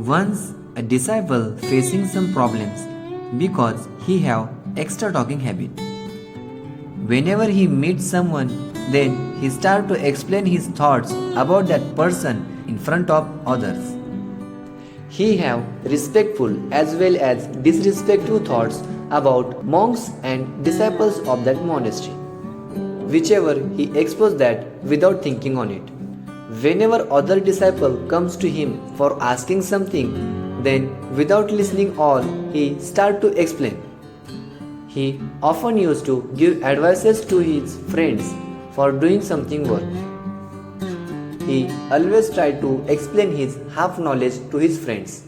Once a disciple facing some problems because he have extra talking habit. Whenever he meets someone, then he start to explain his thoughts about that person in front of others. He have respectful as well as disrespectful thoughts about monks and disciples of that monastery. Whichever he exposed that without thinking on it. Whenever other disciple comes to him for asking something, then without listening all, he start to explain. He often used to give advices to his friends for doing something work. He always tried to explain his half knowledge to his friends.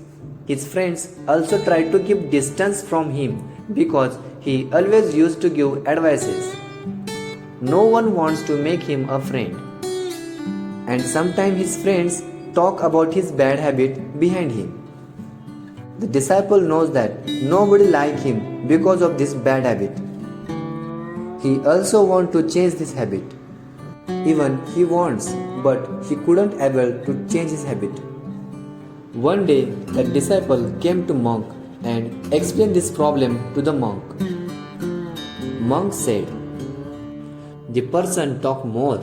His friends also tried to keep distance from him because he always used to give advices. No one wants to make him a friend. And sometimes his friends talk about his bad habit behind him. The disciple knows that nobody like him because of this bad habit. He also wants to change this habit. Even he wants, but he couldn't able to change his habit. One day, the disciple came to monk and explained this problem to the monk. Monk said, "The person talk more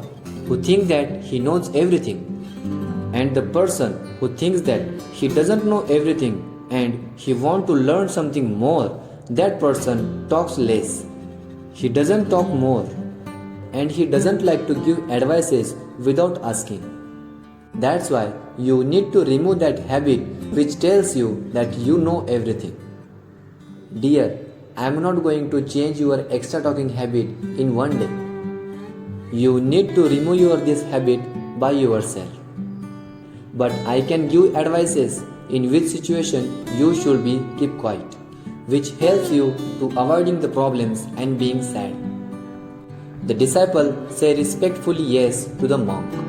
who thinks that he knows everything, and the person who thinks that he doesn't know everything and he wants to learn something more, that person talks less. He doesn't talk more, and he doesn't like to give advices without asking. That's why you need to remove that habit which tells you that you know everything." Dear, I am not going to change your extra talking habit in one day. You need to remove this habit by yourself. But I can give advices in which situation you should be keep quiet, which helps you to avoiding the problems and being sad. The disciple say respectfully yes to the monk.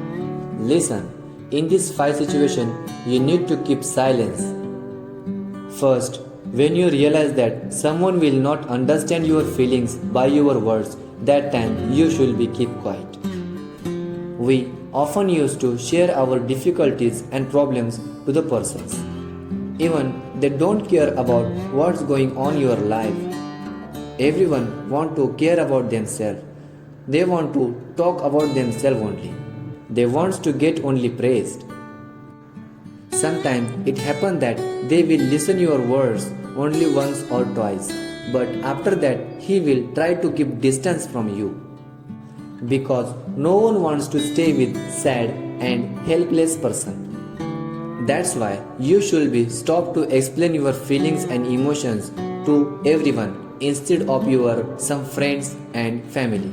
Listen, in this 5 situation, you need to keep silence. First, when you realize that someone will not understand your feelings by your words, that time you should be keep quiet. We often used to share our difficulties and problems to the persons. Even they don't care about what's going on in your life. Everyone want to care about themselves. They want to talk about themselves only. They want to get only praised. Sometimes it happens that they will listen your words only once or twice, but after that he will try to keep distance from you. Because no one wants to stay with sad and helpless person. That's why you should be stop to explain your feelings and emotions to everyone instead of your some friends and family.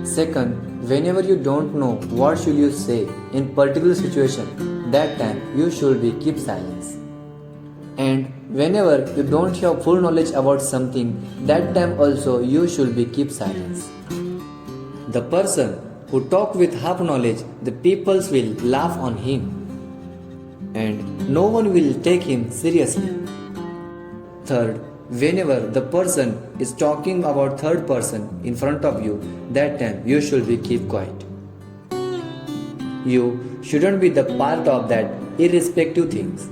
Second, whenever you don't know what should you say in particular situation, that time you should be keep silence. And whenever you don't have full knowledge about something, that time also you should be keep silence. The person who talk with half knowledge, the peoples will laugh on him, and no one will take him seriously. Third, whenever the person is talking about third person in front of you, that time you should be keep quiet. You shouldn't be the part of that irrespective things.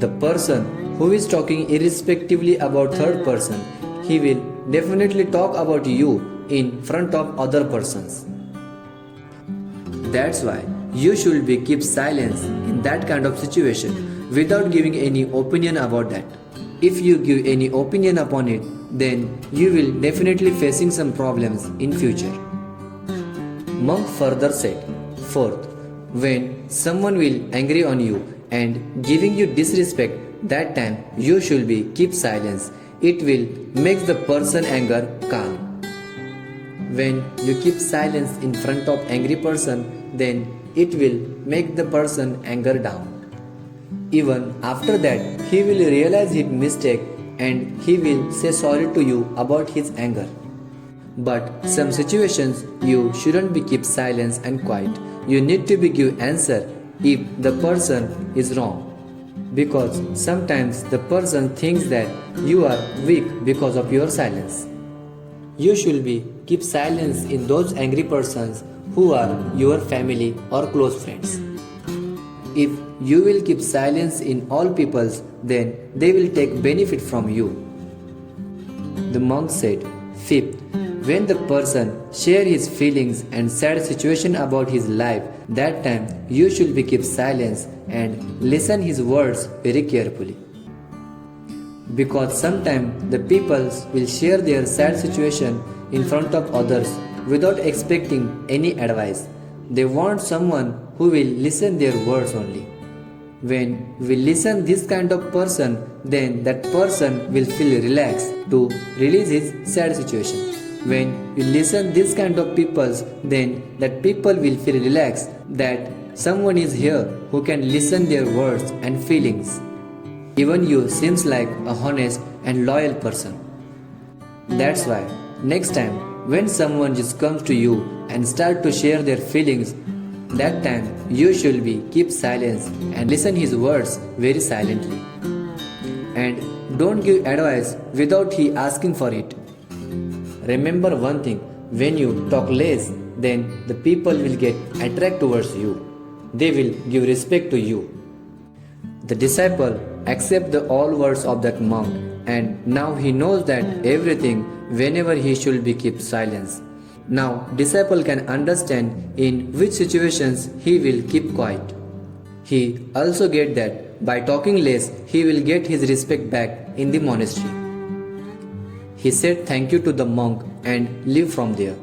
The person who is talking irrespectively about third person, he will definitely talk about you in front of other persons. That's why you should be keep silence in that kind of situation without giving any opinion about that. If you give any opinion upon it, then you will definitely facing some problems in future. Monk further said, fourth, when someone will angry on you and giving you disrespect, that time you should be keep silence. It will make the person anger calm. When you keep silence in front of angry person, then it will make the person anger down. Even after that, he will realize his mistake and he will say sorry to you about his anger. But some situations you shouldn't be keep silence and quiet. You need to be give answer if the person is wrong. Because sometimes the person thinks that you are weak because of your silence. You should be keep silence in those angry persons who are your family or close friends. if you will keep silence in all peoples, then they will take benefit from you. The monk said, Fifth, when the person share his feelings and sad situation about his life, that time you should be keep silence and listen his words very carefully. Because sometimes the people will share their sad situation in front of others without expecting any advice. They want someone who will listen their words only. When we listen this kind of person, then that person will feel relaxed to release his sad situation. When you listen this kind of people, then that people will feel relaxed that someone is here who can listen their words and feelings. Even you seems like a honest and loyal person. That's why next time when someone just comes to you and start to share their feelings, that time you should be keep silence and listen his words very silently. And don't give advice without he asking for it. Remember one thing, when you talk less, then the people will get attracted towards you. They will give respect to you. The disciple accepts the all words of that monk, and now he knows that everything whenever he should be keep silence. Now disciple can understand in which situations he will keep quiet. He also get that by talking less he will get his respect back in the monastery. He said thank you to the monk and leave from there.